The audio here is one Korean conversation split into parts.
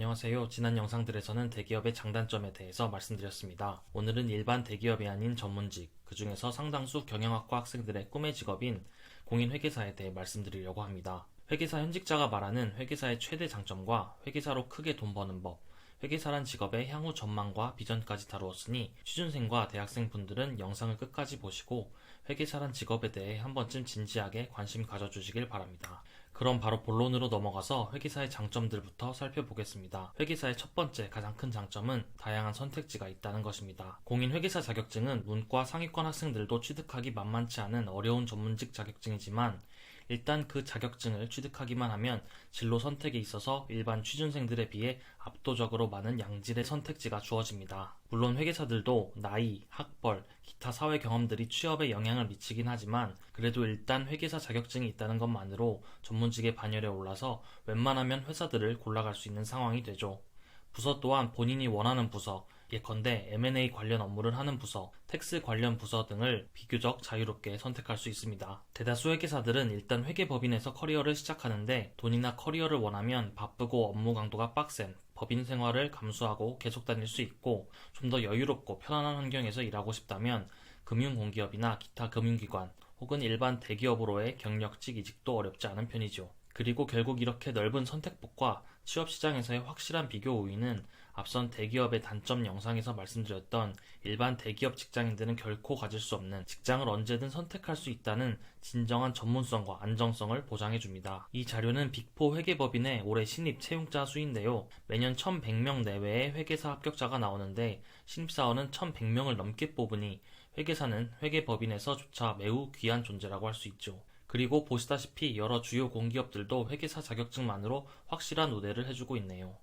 안녕하세요. 지난 영상들에서는 대기업의 장단점에 대해서 말씀드렸습니다. 오늘은 일반 대기업이 아닌 전문직, 그 중에서 상당수 경영학과 학생들의 꿈의 직업인 공인회계사에 대해 말씀드리려고 합니다. 회계사 현직자가 말하는 회계사의 최대 장점과 회계사로 크게 돈 버는 법, 회계사란 직업의 향후 전망과 비전까지 다루었으니 취준생과 대학생분들은 영상을 끝까지 보시고 회계사란 직업에 대해 한 번쯤 진지하게 관심 가져주시길 바랍니다. 그럼 바로 본론으로 넘어가서 회계사의 장점들부터 살펴보겠습니다. 회계사의 첫 번째 가장 큰 장점은 다양한 선택지가 있다는 것입니다. 공인회계사 자격증은 문과 상위권 학생들도 취득하기 만만치 않은 어려운 전문직 자격증이지만 일단 그 자격증을 취득하기만 하면 진로 선택에 있어서 일반 취준생들에 비해 압도적으로 많은 양질의 선택지가 주어집니다. 물론 회계사들도 나이, 학벌, 기타 사회 경험들이 취업에 영향을 미치긴 하지만 그래도 일단 회계사 자격증이 있다는 것만으로 전문직의 반열에 올라서 웬만하면 회사들을 골라갈 수 있는 상황이 되죠. 부서 또한 본인이 원하는 부서, 예컨대 M&A 관련 업무를 하는 부서, 텍스 관련 부서 등을 비교적 자유롭게 선택할 수 있습니다. 대다수 회계사들은 일단 회계법인에서 커리어를 시작하는데 돈이나 커리어를 원하면 바쁘고 업무 강도가 빡센 법인 생활을 감수하고 계속 다닐 수 있고 좀 더 여유롭고 편안한 환경에서 일하고 싶다면 금융공기업이나 기타 금융기관 혹은 일반 대기업으로의 경력직 이직도 어렵지 않은 편이죠. 그리고 결국 이렇게 넓은 선택폭과 취업시장에서의 확실한 비교 우위는 앞선 대기업의 단점 영상에서 말씀드렸던 일반 대기업 직장인들은 결코 가질 수 없는 직장을 언제든 선택할 수 있다는 진정한 전문성과 안정성을 보장해줍니다. 이 자료는 빅4 회계법인의 올해 신입 채용자 수인데요. 매년 1100명 내외의 회계사 합격자가 나오는데 신입사원은 1100명을 넘게 뽑으니 회계사는 회계법인에서조차 매우 귀한 존재라고 할 수 있죠. 그리고 보시다시피 여러 주요 공기업들도 회계사 자격증만으로 확실한 우대를 해주고 있네요.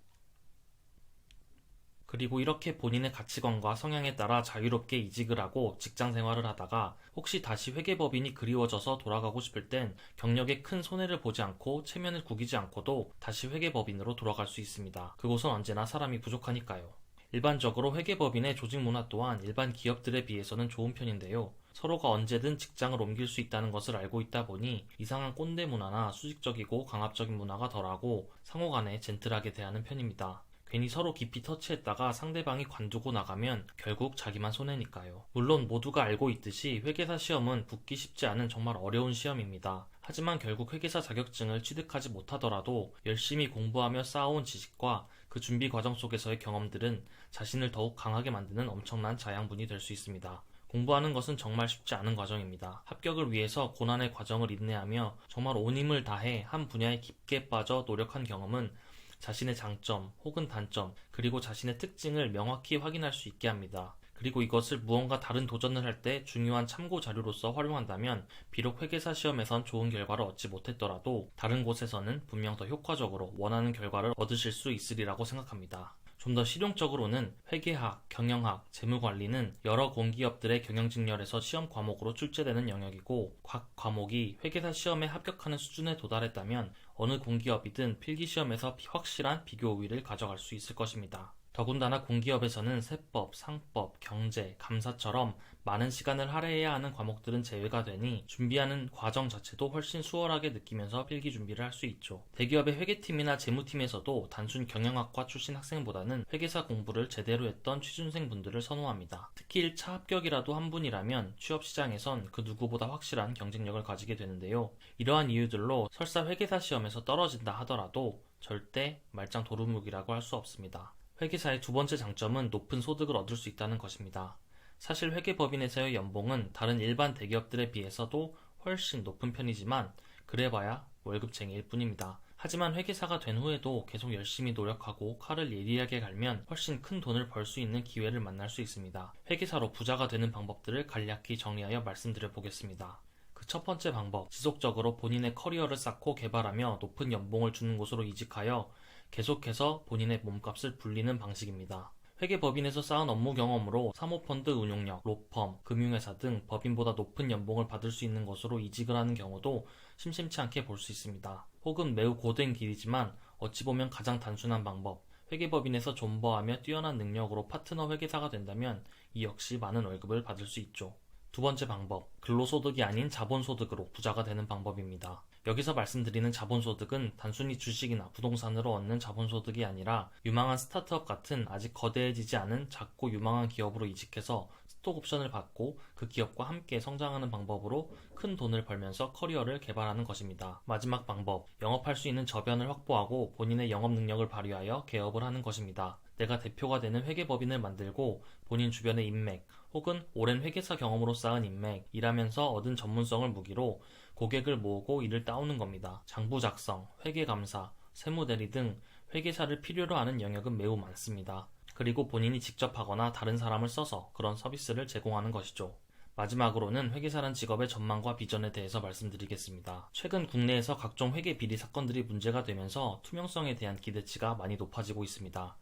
그리고 이렇게 본인의 가치관과 성향에 따라 자유롭게 이직을 하고 직장 생활을 하다가 혹시 다시 회계법인이 그리워져서 돌아가고 싶을 땐 경력에 큰 손해를 보지 않고 체면을 구기지 않고도 다시 회계법인으로 돌아갈 수 있습니다. 그곳은 언제나 사람이 부족하니까요. 일반적으로 회계법인의 조직 문화 또한 일반 기업들에 비해서는 좋은 편인데요. 서로가 언제든 직장을 옮길 수 있다는 것을 알고 있다 보니 이상한 꼰대 문화나 수직적이고 강압적인 문화가 덜하고 상호 간에 젠틀하게 대하는 편입니다. 괜히 서로 깊이 터치했다가 상대방이 관두고 나가면 결국 자기만 손해니까요. 물론 모두가 알고 있듯이 회계사 시험은 붙기 쉽지 않은 정말 어려운 시험입니다. 하지만 결국 회계사 자격증을 취득하지 못하더라도 열심히 공부하며 쌓아온 지식과 그 준비 과정 속에서의 경험들은 자신을 더욱 강하게 만드는 엄청난 자양분이 될 수 있습니다. 공부하는 것은 정말 쉽지 않은 과정입니다. 합격을 위해서 고난의 과정을 인내하며 정말 온 힘을 다해 한 분야에 깊게 빠져 노력한 경험은 자신의 장점 혹은 단점 그리고 자신의 특징을 명확히 확인할 수 있게 합니다. 그리고 이것을 무언가 다른 도전을 할 때 중요한 참고 자료로서 활용한다면 비록 회계사 시험에선 좋은 결과를 얻지 못했더라도 다른 곳에서는 분명 더 효과적으로 원하는 결과를 얻으실 수 있으리라고 생각합니다. 좀 더 실용적으로는 회계학, 경영학, 재무관리는 여러 공기업들의 경영직렬에서 시험 과목으로 출제되는 영역이고 각 과목이 회계사 시험에 합격하는 수준에 도달했다면 어느 공기업이든 필기시험에서 확실한 비교 우위를 가져갈 수 있을 것입니다. 더군다나 공기업에서는 세법, 상법, 경제, 감사처럼 많은 시간을 할애해야 하는 과목들은 제외가 되니 준비하는 과정 자체도 훨씬 수월하게 느끼면서 필기 준비를 할 수 있죠. 대기업의 회계팀이나 재무팀에서도 단순 경영학과 출신 학생보다는 회계사 공부를 제대로 했던 취준생분들을 선호합니다. 특히 1차 합격이라도 한 분이라면 취업시장에선 그 누구보다 확실한 경쟁력을 가지게 되는데요. 이러한 이유들로 설사 회계사 시험에서 떨어진다 하더라도 절대 말짱 도루묵이라고 할 수 없습니다. 회계사의 두 번째 장점은 높은 소득을 얻을 수 있다는 것입니다. 사실 회계법인에서의 연봉은 다른 일반 대기업들에 비해서도 훨씬 높은 편이지만 그래봐야 월급쟁이일 뿐입니다. 하지만 회계사가 된 후에도 계속 열심히 노력하고 칼을 예리하게 갈면 훨씬 큰 돈을 벌 수 있는 기회를 만날 수 있습니다. 회계사로 부자가 되는 방법들을 간략히 정리하여 말씀드려 보겠습니다. 그 첫 번째 방법, 지속적으로 본인의 커리어를 쌓고 개발하며 높은 연봉을 주는 곳으로 이직하여 계속해서 본인의 몸값을 불리는 방식입니다. 회계법인에서 쌓은 업무 경험으로 사모펀드 운용력, 로펌, 금융회사 등 법인보다 높은 연봉을 받을 수 있는 곳으로 이직을 하는 경우도 심심치 않게 볼 수 있습니다. 혹은 매우 고된 길이지만 어찌 보면 가장 단순한 방법, 회계법인에서 존버하며 뛰어난 능력으로 파트너 회계사가 된다면 이 역시 많은 월급을 받을 수 있죠. 두 번째 방법, 근로소득이 아닌 자본소득으로 부자가 되는 방법입니다. 여기서 말씀드리는 자본소득은 단순히 주식이나 부동산으로 얻는 자본소득이 아니라 유망한 스타트업 같은 아직 거대해지지 않은 작고 유망한 기업으로 이직해서 스톡옵션을 받고 그 기업과 함께 성장하는 방법으로 큰 돈을 벌면서 커리어를 개발하는 것입니다. 마지막 방법, 영업할 수 있는 저변을 확보하고 본인의 영업 능력을 발휘하여 개업을 하는 것입니다. 내가 대표가 되는 회계법인을 만들고 본인 주변의 인맥 혹은 오랜 회계사 경험으로 쌓은 인맥, 일하면서 얻은 전문성을 무기로 고객을 모으고 일을 따오는 겁니다. 장부 작성, 회계감사, 세무대리 등 회계사를 필요로 하는 영역은 매우 많습니다. 그리고 본인이 직접 하거나 다른 사람을 써서 그런 서비스를 제공하는 것이죠. 마지막으로는 회계사란 직업의 전망과 비전에 대해서 말씀드리겠습니다. 최근 국내에서 각종 회계 비리 사건들이 문제가 되면서 투명성에 대한 기대치가 많이 높아지고 있습니다.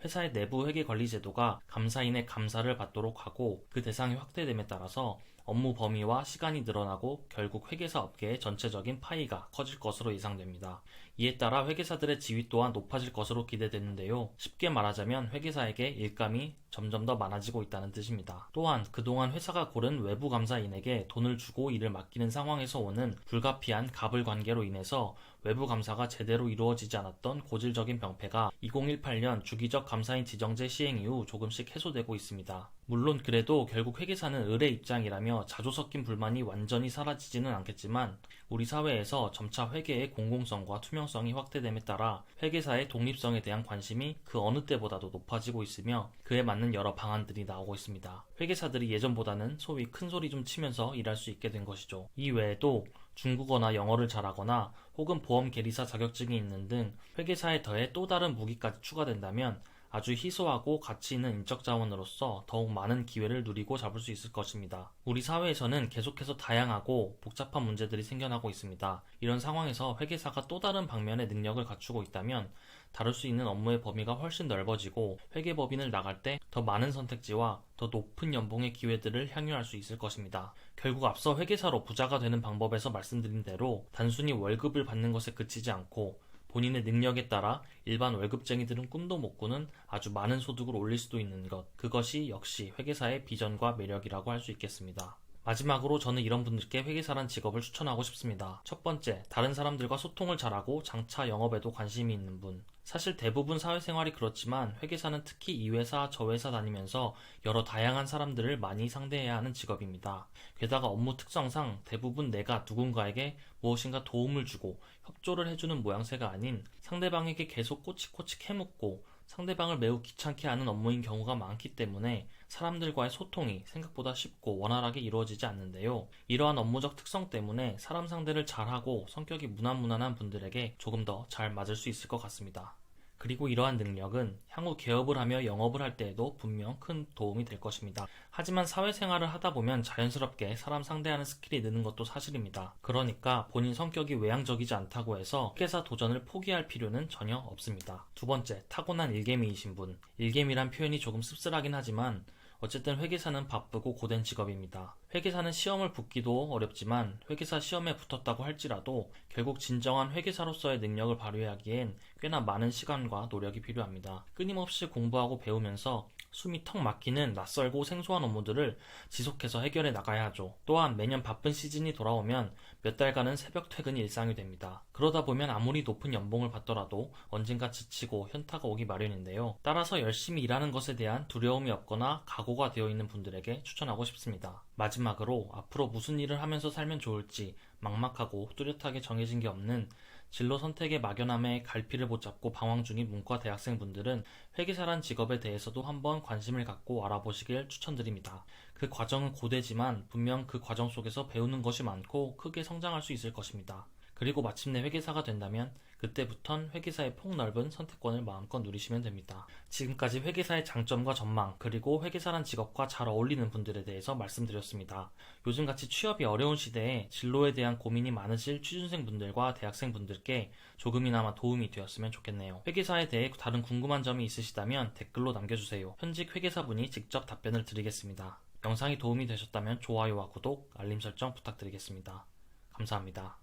회사의 내부 회계 관리 제도가 감사인의 감사를 받도록 하고 그 대상이 확대됨에 따라서 업무 범위와 시간이 늘어나고 결국 회계사 업계의 전체적인 파이가 커질 것으로 예상됩니다. 이에 따라 회계사들의 지위 또한 높아질 것으로 기대되는데요. 쉽게 말하자면 회계사에게 일감이 점점 더 많아지고 있다는 뜻입니다. 또한 그동안 회사가 고른 외부 감사인에게 돈을 주고 일을 맡기는 상황에서 오는 불가피한 갑을 관계로 인해서 외부 감사가 제대로 이루어지지 않았던 고질적인 병폐가 2018년 주기적 감사인 지정제 시행 이후 조금씩 해소되고 있습니다. 물론 그래도 결국 회계사는 을의 입장이라며 자조 섞인 불만이 완전히 사라지지는 않겠지만 우리 사회에서 점차 회계의 공공성과 투명성이 확대됨에 따라 회계사의 독립성에 대한 관심이 그 어느 때보다도 높아지고 있으며 그에 맞는 여러 방안들이 나오고 있습니다. 회계사들이 예전보다는 소위 큰 소리 좀 치면서 일할 수 있게 된 것이죠. 이 외에도 중국어나 영어를 잘하거나 혹은 보험 계리사 자격증이 있는 등 회계사에 더해 또 다른 무기까지 추가된다면 아주 희소하고 가치 있는 인적 자원으로서 더욱 많은 기회를 누리고 잡을 수 있을 것입니다. 우리 사회에서는 계속해서 다양하고 복잡한 문제들이 생겨나고 있습니다. 이런 상황에서 회계사가 또 다른 방면의 능력을 갖추고 있다면 다룰 수 있는 업무의 범위가 훨씬 넓어지고 회계법인을 나갈 때 더 많은 선택지와 더 높은 연봉의 기회들을 향유할 수 있을 것입니다. 결국 앞서 회계사로 부자가 되는 방법에서 말씀드린 대로 단순히 월급을 받는 것에 그치지 않고 본인의 능력에 따라 일반 월급쟁이들은 꿈도 못 꾸는 아주 많은 소득을 올릴 수도 있는 것, 그것이 역시 회계사의 비전과 매력이라고 할 수 있겠습니다. 마지막으로 저는 이런 분들께 회계사란 직업을 추천하고 싶습니다. 첫 번째, 다른 사람들과 소통을 잘하고 장차 영업에도 관심이 있는 분. 사실 대부분 사회생활이 그렇지만 회계사는 특히 이 회사 저 회사 다니면서 여러 다양한 사람들을 많이 상대해야 하는 직업입니다. 게다가 업무 특성상 대부분 내가 누군가에게 무엇인가 도움을 주고 협조를 해주는 모양새가 아닌 상대방에게 계속 꼬치꼬치 캐묻고 상대방을 매우 귀찮게 하는 업무인 경우가 많기 때문에 사람들과의 소통이 생각보다 쉽고 원활하게 이루어지지 않는데요. 이러한 업무적 특성 때문에 사람 상대를 잘하고 성격이 무난무난한 분들에게 조금 더 잘 맞을 수 있을 것 같습니다. 그리고 이러한 능력은 향후 개업을 하며 영업을 할 때에도 분명 큰 도움이 될 것입니다. 하지만 사회생활을 하다 보면 자연스럽게 사람 상대하는 스킬이 느는 것도 사실입니다. 그러니까 본인 성격이 외향적이지 않다고 해서 회계사 도전을 포기할 필요는 전혀 없습니다. 두 번째, 타고난 일개미이신 분. 일개미란 표현이 조금 씁쓸하긴 하지만 어쨌든 회계사는 바쁘고 고된 직업입니다. 회계사는 시험을 붙기도 어렵지만 회계사 시험에 붙었다고 할지라도 결국 진정한 회계사로서의 능력을 발휘하기엔 꽤나 많은 시간과 노력이 필요합니다. 끊임없이 공부하고 배우면서 숨이 턱 막히는 낯설고 생소한 업무들을 지속해서 해결해 나가야 하죠. 또한 매년 바쁜 시즌이 돌아오면 몇 달간은 새벽 퇴근이 일상이 됩니다. 그러다 보면 아무리 높은 연봉을 받더라도 언젠가 지치고 현타가 오기 마련인데요. 따라서 열심히 일하는 것에 대한 두려움이 없거나 각오가 되어 있는 분들에게 추천하고 싶습니다. 마지막으로 앞으로 무슨 일을 하면서 살면 좋을지 막막하고 뚜렷하게 정해진 게 없는 진로 선택의 막연함에 갈피를 못 잡고 방황 중인 문과 대학생분들은 회계사란 직업에 대해서도 한번 관심을 갖고 알아보시길 추천드립니다. 그 과정은 고되지만 분명 그 과정 속에서 배우는 것이 많고 크게 성장할 수 있을 것입니다. 그리고 마침내 회계사가 된다면 그때부턴 회계사의 폭넓은 선택권을 마음껏 누리시면 됩니다. 지금까지 회계사의 장점과 전망, 그리고 회계사란 직업과 잘 어울리는 분들에 대해서 말씀드렸습니다. 요즘같이 취업이 어려운 시대에 진로에 대한 고민이 많으실 취준생분들과 대학생분들께 조금이나마 도움이 되었으면 좋겠네요. 회계사에 대해 다른 궁금한 점이 있으시다면 댓글로 남겨주세요. 현직 회계사분이 직접 답변을 드리겠습니다. 영상이 도움이 되셨다면 좋아요와 구독, 알림 설정 부탁드리겠습니다. 감사합니다.